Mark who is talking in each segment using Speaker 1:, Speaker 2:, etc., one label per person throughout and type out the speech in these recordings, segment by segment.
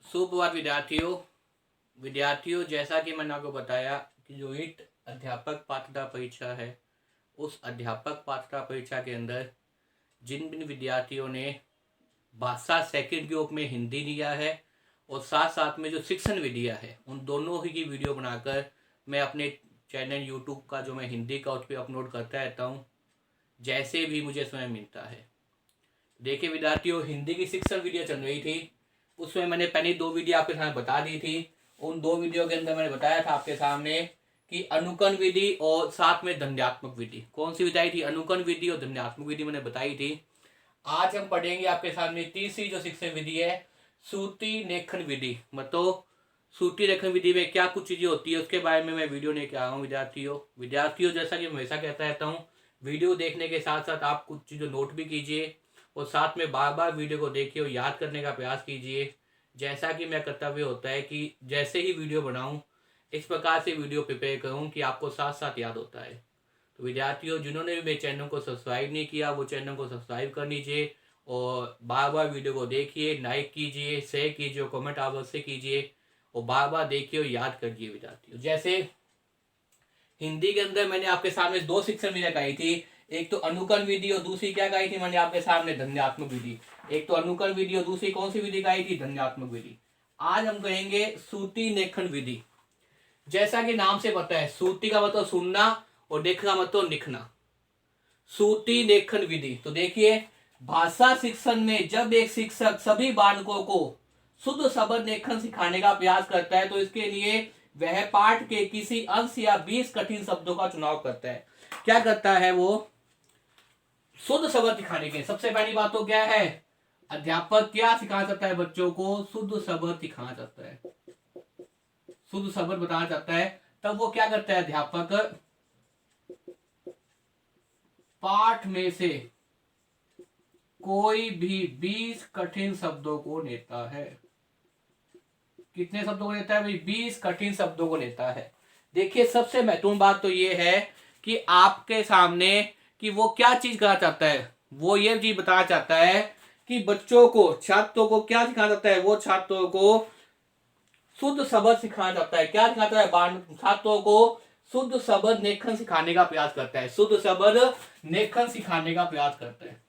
Speaker 1: सुप्रभात विद्यार्थियों, जैसा कि मैंने आपको बताया कि जो नीट अध्यापक पात्रता परीक्षा है, उस अध्यापक पात्रता परीक्षा के अंदर जिन जिन विद्यार्थियों ने भाषा सेकंड ग्रुप में हिंदी लिया है और साथ साथ में जो शिक्षण विधियाँ है, उन दोनों ही की वीडियो बनाकर मैं अपने चैनल यूट्यूब का जो मैं हिंदी का उस पर अपलोड करता रहता हूँ, जैसे भी मुझे समय मिलता है। देखिए विद्यार्थियों, हिंदी की शिक्षण वीडियो चल रही थी, उसमें मैंने पहले 2 वीडियो आपके सामने बता दी थी। उन 2 वीडियो के अंदर मैंने बताया था आपके सामने कि अनुकरण विधि और साथ में दंडात्मक विधि। कौन सी बताई थी? अनुकरण विधि और दंडात्मक विधि मैंने बताई थी। आज हम पढ़ेंगे आपके सामने तीसरी जो शिक्षण विधि है, श्रुति लेखन विधि। मतलब श्रुति लेखन विधि में क्या कुछ चीजें होती है, उसके बारे में मैं वीडियो लेके आया हूँ। विद्यार्थियों जैसा कि हमेशा कहता रहता हूँ, वीडियो देखने के साथ साथ आप कुछ चीज़ें नोट भी कीजिए और साथ में बार बार वीडियो को देखिए और याद करने का प्रयास कीजिए। जैसा कि मेरा कर्तव्य होता है कि जैसे ही वीडियो बनाऊं, इस प्रकार से वीडियो प्रिपेयर करूं कि आपको साथ साथ याद होता है। तो विद्यार्थियों, जिन्होंने भी मेरे चैनल को सब्सक्राइब नहीं किया, वो चैनल को सब्सक्राइब कर लीजिए और बार बार वीडियो को देखिए, लाइक कीजिए, शेयर कीजिए और कमेंट अवश्य कीजिए और बार बार देखिए और याद करिए। विद्यार्थियों, जैसे हिंदी के अंदर मैंने आपके सामने 2 शिक्षण विधियां कही थी, एक तो अनुकरण विधि और दूसरी क्या कही थी मैंने आपके सामने? दंडात्मक विधि। एक तो अनुकरण विधि और दूसरी कौन सी विधि कही थी? दंडात्मक विधि। आज हम कहेंगे श्रुति लेखन विधि। जैसा कि नाम से पता है, श्रुति का मतलब सुनना और लेखन का मतलब लिखना। श्रुति लेखन विधि। तो देखिए, भाषा शिक्षण में जब एक शिक्षक सभी बालकों को शुद्ध शब्द लेखन सिखाने का प्रयास करता है, तो इसके लिए वह पाठ के किसी अंश या 20 कठिन शब्दों का चुनाव करता है। क्या करता है वो? शुद्ध शब्द सिखाने के सबसे पहली बात तो क्या है? अध्यापक क्या सिखाना चाहता है? बच्चों को शुद्ध शब्द सिखाना चाहता है, शुद्ध शब्द बताना चाहता है। तब वो क्या करता है? अध्यापक पाठ में से कोई भी 20 कठिन शब्दों को लेता है। कितने शब्दों को लेता है भाई? 20 कठिन शब्दों को लेता है। देखिए, सबसे महत्वपूर्ण बात तो ये है कि आपके सामने कि वो क्या चीज करना चाहता है। वो ये चीज बताना चाहता है कि बच्चों को, छात्रों को क्या सिखाना चाहता है? वो छात्रों को शुद्ध शब्द सिखाना चाहता है। क्या सिखाता है? छात्रों को शुद्ध शब्द लेखन सिखाने का प्रयास करता है। शुद्ध शब्द लेखन सिखाने का प्रयास करता है।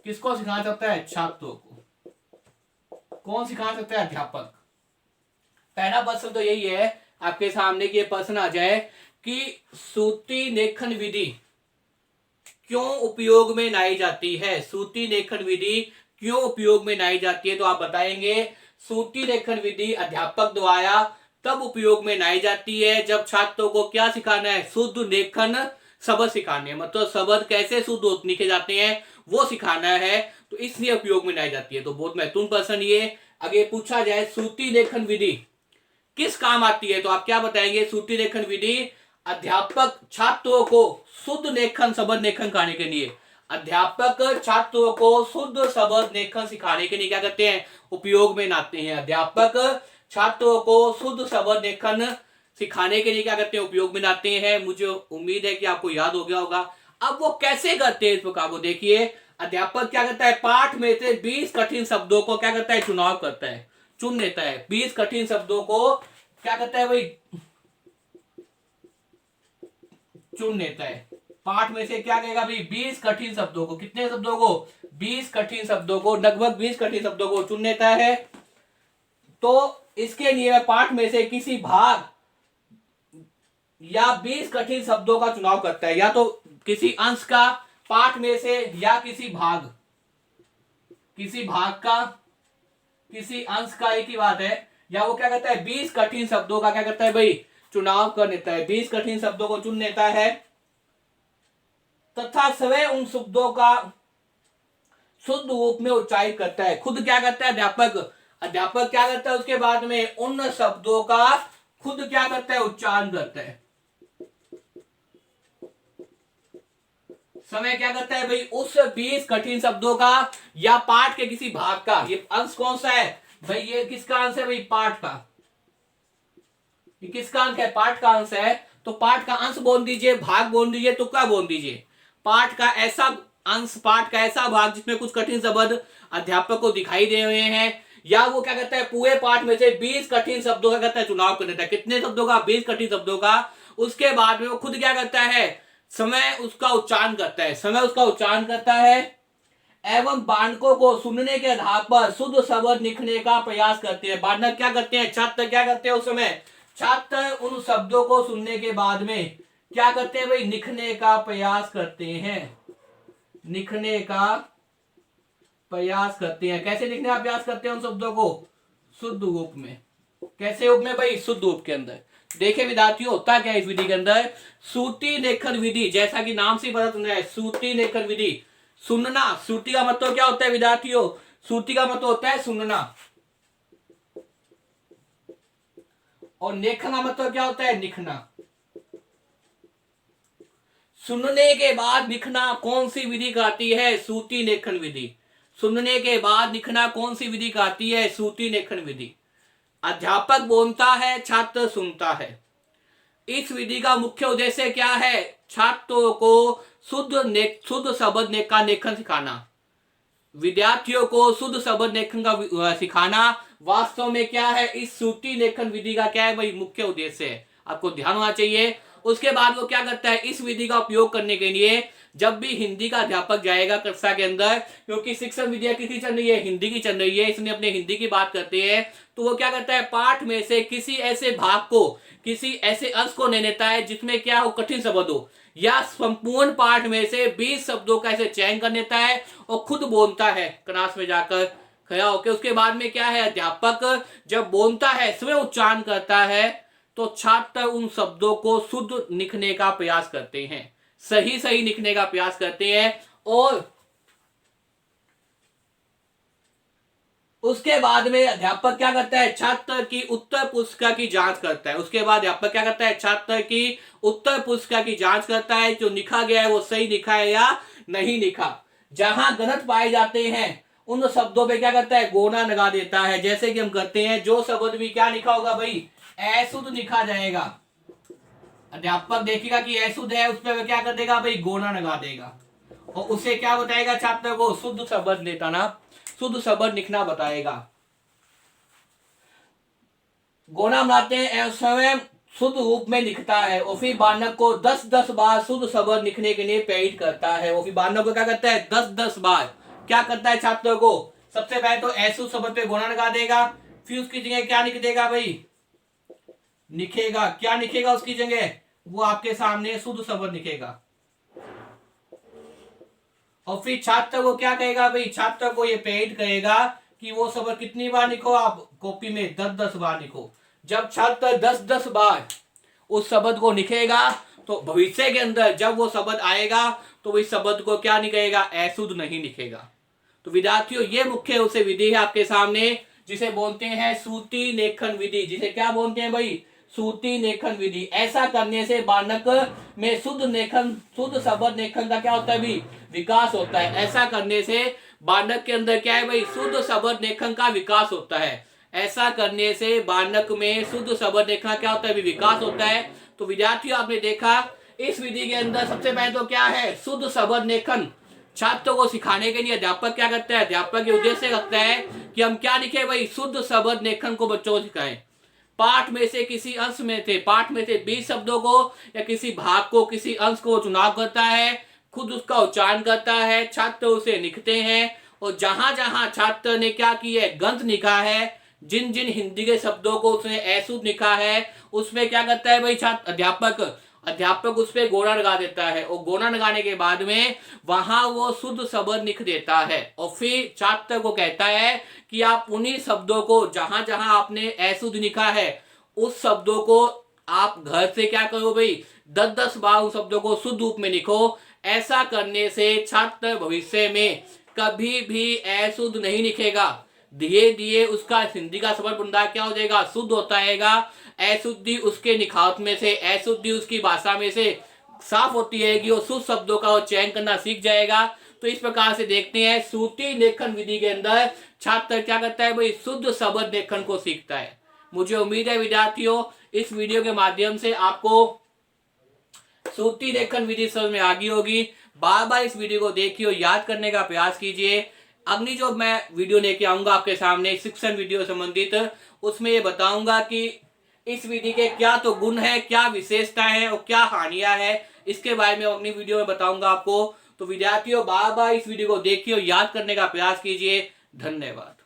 Speaker 1: किसको सिखाना चाहता है? छात्रों को। कौन सिखाना चाहता है? अध्यापक। पहला प्रश्न तो यही है आपके सामने कि ये प्रश्न आ जाए कि श्रुति लेखन विधि क्यों उपयोग में लाई जाती है? श्रुति लेखन विधि क्यों उपयोग में लाई जाती है? तो आप बताएंगे, श्रुति लेखन विधि अध्यापक द्वारा तब उपयोग में लाई जाती है जब छात्रों को क्या सिखाना है? शुद्ध लेखन शब्द सिखाने हैं। मतलब शब्द कैसे शुद्ध लिखे जाते हैं वो सिखाना है, तो इसलिए उपयोग में लाई जाती है। तो बहुत महत्वपूर्ण प्रश्न ये। आगे पूछा जाए, श्रुति लेखन विधि किस काम आती है? तो आप क्या बताएंगे? श्रुति लेखन विधि अध्यापक छात्रों को शुद्ध लेखन शब्द लेखन सिखाने के लिए, अध्यापक छात्रों को शुद्ध शब्द लेखन सिखाने के लिए क्या करते हैं? उपयोग में लाते हैं। अध्यापक छात्रों को शुद्ध शब्द लेखन सिखाने के लिए क्या करते हैं? उपयोग में लाते हैं। मुझे उम्मीद है कि आपको याद हो गया होगा। अब वो कैसे करते हैं इस प्रकार को देखिए। अध्यापक क्या करता है? पाठ में से 20 कठिन शब्दों को क्या करता है? चुनाव करता है, चुन लेता है। 20 कठिन शब्दों को क्या करता है भाई? चुन लेता है। पाठ में से क्या कहेगा भाई? 20 कठिन शब्दों को। कितने शब्दों को? 20 कठिन शब्दों को, लगभग 20 कठिन शब्दों को चुन लेता है। तो इसके लिए पाठ में से किसी भाग या 20 कठिन शब्दों का चुनाव करता है, या तो किसी अंश का, पाठ में से, या किसी भाग का, किसी अंश का, एक ही बात है। या वो क्या करता है? 20 कठिन शब्दों का क्या करता है भाई? चुनाव कर लेता है। 20 कठिन शब्दों को चुन लेता है तथा स्वयं उन शब्दों का शुद्ध रूप में उच्चारित करता है। खुद क्या करता है? अध्यापक क्या करता है? उसके बाद में उन शब्दों का खुद क्या करता है? उच्चारण करता है। समय क्या करता है भाई? उस 20 कठिन शब्दों का या पाठ के किसी भाग का। ये अंश कौन सा है भाई? ये किसका अंश है भाई? पाठ का। ये किसका अंश है? पाठ का अंश है। तो पाठ का अंश बोल दीजिए, भाग बोल दीजिए, तुक्का बोल दीजिए। पाठ का ऐसा अंश, पाठ का ऐसा भाग जिसमें कुछ कठिन शब्द अध्यापक को दिखाई दे रहे हैं, या वो क्या करता है पूरे पाठ में से 20 कठिन शब्दों का करता है चुनाव कर देता है। कितने शब्दों का? 20 कठिन शब्दों का। उसके बाद में वो खुद क्या करता है, समय उसका उच्चारण करता है, समय उसका उच्चारण करता है एवं बालकों को सुनने के आधार पर शुद्ध शब्द लिखने का प्रयास करते हैं। बालक क्या करते हैं, छात्र क्या करते हैं उस समय, छात्र उन शब्दों को सुनने के बाद में क्या करते हैं भाई, लिखने का प्रयास करते हैं, लिखने का प्रयास करते हैं। कैसे लिखने का प्रयास करते हैं उन शब्दों को? शुद्ध रूप में। कैसे रूप में भाई? शुद्ध रूप के अंदर। देखिए विद्यार्थियों, होता क्या है इस विधि के अंदर, श्रुति लेखन विधि, जैसा कि नाम से पता चल रहा है श्रुति लेखन विधि। सुनना, श्रुति का मतलब क्या होता है विद्यार्थियों? श्रुति का मतलब होता है सुनना, और लेखन का मतलब क्या होता है? लिखना। सुनने के बाद लिखना कौन सी विधि कहती है? श्रुति लेखन विधि। सुनने के बाद लिखना कौन सी विधि कहती है? श्रुति लेखन विधि। अध्यापक बोलता है, छात्र सुनता है। इस विधि का मुख्य उद्देश्य क्या है? छात्रों को शुद्ध शब्द का लेखन सिखाना। विद्यार्थियों को शुद्ध शब्द लेखन का सिखाना वास्तव में क्या है, इस श्रुति लेखन विधि का क्या है भाई, मुख्य उद्देश्य है। आपको ध्यान होना चाहिए। उसके बाद वो क्या करता है, इस विधि का उपयोग करने के लिए जब भी हिंदी का अध्यापक जाएगा कक्षा के अंदर, क्योंकि शिक्षण विद्या किसकी चल रही है? हिंदी की चल रही है, इसलिए अपने हिंदी की बात करते हैं, तो वो क्या करता है, पाठ में से किसी ऐसे भाग को, किसी ऐसे अंश को ले लेता है जिसमें क्या हो, कठिन शब्द हो, या संपूर्ण पाठ में से 20 शब्दों का ऐसे चयन कर लेता है और खुद बोलता है क्लास में जाकर खड़ा होकर। उसके बाद में क्या है, अध्यापक जब बोलता है, स्वयं उच्चारण करता है, तो छात्र उन शब्दों को शुद्ध लिखने का प्रयास करते हैं, सही सही लिखने का प्रयास करते हैं। और उसके बाद में अध्यापक क्या करता है, छात्र की उत्तर पुस्तिका की जांच करता है। उसके बाद अध्यापक क्या करता है, छात्र की उत्तर पुस्तिका की जांच करता है, जो लिखा गया है वो सही लिखा है या नहीं लिखा। जहां गलत पाए जाते हैं उन शब्दों पे क्या करता है, गोना लगा देता है। जैसे कि हम करते हैं, जो शब्द भी क्या लिखा होगा भाई, अशुद्ध लिखा जाएगा, अध्यापक देखेगा कि अशुद्ध है, उस पर क्या कर देगा भाई, गोना लगा देगा, और उसे क्या बताएगा छात्र को, शुद्ध शब्द लेताना, शुद्ध शब्द लिखना बताएगा। गोना बनाते हैं, स्वयं शुद्ध रूप में लिखता है, और फिर बालक को 10-10 बार शुद्ध शब्द लिखने के लिए प्रेरित करता है। और फिर बालक को क्या करता है, 10-10 बार क्या करता है छात्रों को, सबसे पहले तो अशुद्ध शब्द पे गोना लगा देगा, फिर उसकी जगह क्या लिख देगा भाई, लिखेगा। क्या लिखेगा उसकी जगह, वो आपके सामने शुद्ध शब्द लिखेगा। और फिर छात्र को क्या कहेगा भाई, छात्र को ये प्रेरित करेगा कि वो शब्द कितनी बार लिखो, आप कॉपी में 10-10 बार लिखो। जब छात्र 10-10 बार उस शब्द को लिखेगा, तो भविष्य के अंदर जब वो शब्द आएगा तो वो इस शब्द को क्या लिखेगा, अशुद्ध नहीं लिखेगा। तो विद्यार्थियों, ये मुख्य रूप से विधि है आपके सामने, जिसे बोलते हैं श्रुति लेखन विधि। जिसे क्या बोलते हैं भाई, श्रुति लेखन विधि। ऐसा करने से बालक में शुद्ध लेखन, शुद्ध शब्द लेखन का क्या होता है भी, विकास होता है। ऐसा करने से बालक के अंदर क्या है भाई, शुद्ध शब्द लेखन का विकास होता है। ऐसा करने से बालक में शुद्ध शब्द लेखन का क्या होता है भी, विकास होता है। तो विद्यार्थियों, आपने देखा इस विधि के अंदर सबसे पहले तो क्या है, शुद्ध शब्द लेखन छात्रों को सिखाने के लिए अध्यापक क्या करता है, अध्यापक के उद्देश्य रखता है कि हम क्या लिखे भाई, शुद्ध शब्द लेखन को बच्चों को सिखाएं। पाठ में से किसी अंश में से, पाठ में से 20 शब्दों को या किसी भाग को, किसी अंश को चुनाव करता है, खुद उसका उच्चारण करता है, छात्र उसे लिखते हैं, और जहां जहां छात्र ने क्या किया है, गंध लिखा है, जिन जिन हिंदी के शब्दों को उसने अशुद्ध लिखा है, उसमें क्या करता है भाई छात्र, अध्यापक उस पर गोना लगा देता है, और गोना लगाने के बाद में वहां वो शुद्ध शब्द लिख देता है। और फिर छात्र को कहता है कि आप उन्हीं शब्दों को, जहां जहां आपने अशुद्ध लिखा है, उस शब्दों को आप घर से क्या करो भाई, 10-10 बार उन शब्दों को शुद्ध रूप में लिखो। ऐसा करने से छात्र भविष्य में कभी भी अशुद्ध नहीं लिखेगा। धीरे धीरे उसका हिंदी का शब्द भंडार क्या हो जाएगा, शुद्ध होता रहेगा। अशुद्धि उसके निखात में से, अशुद्धि उसकी भाषा में से साफ होती रहेगी, और शुद्ध शब्दों का वो चयन करना सीख जाएगा। तो इस प्रकार से देखते हैं, श्रुति लेखन विधि के अंदर छात्र क्या करता है भाई, शुद्ध शब्द लेखन को सीखता है। मुझे उम्मीद है विद्यार्थियों, इस वीडियो के माध्यम से आपको श्रुति लेखन विधि समझ में आ गई होगी। बार बार इस वीडियो को देखिए और याद करने का प्रयास कीजिए। अगली जो मैं वीडियो लेके आऊंगा आपके सामने शिक्षण वीडियो संबंधित, उसमें ये बताऊंगा कि इस विधि के क्या तो गुण है, क्या विशेषताएं हैं और क्या हानियां हैं, इसके बारे में अपनी वीडियो में बताऊंगा आपको। तो विद्यार्थियों बार बार इस वीडियो को देखिए और याद करने का प्रयास कीजिए। धन्यवाद।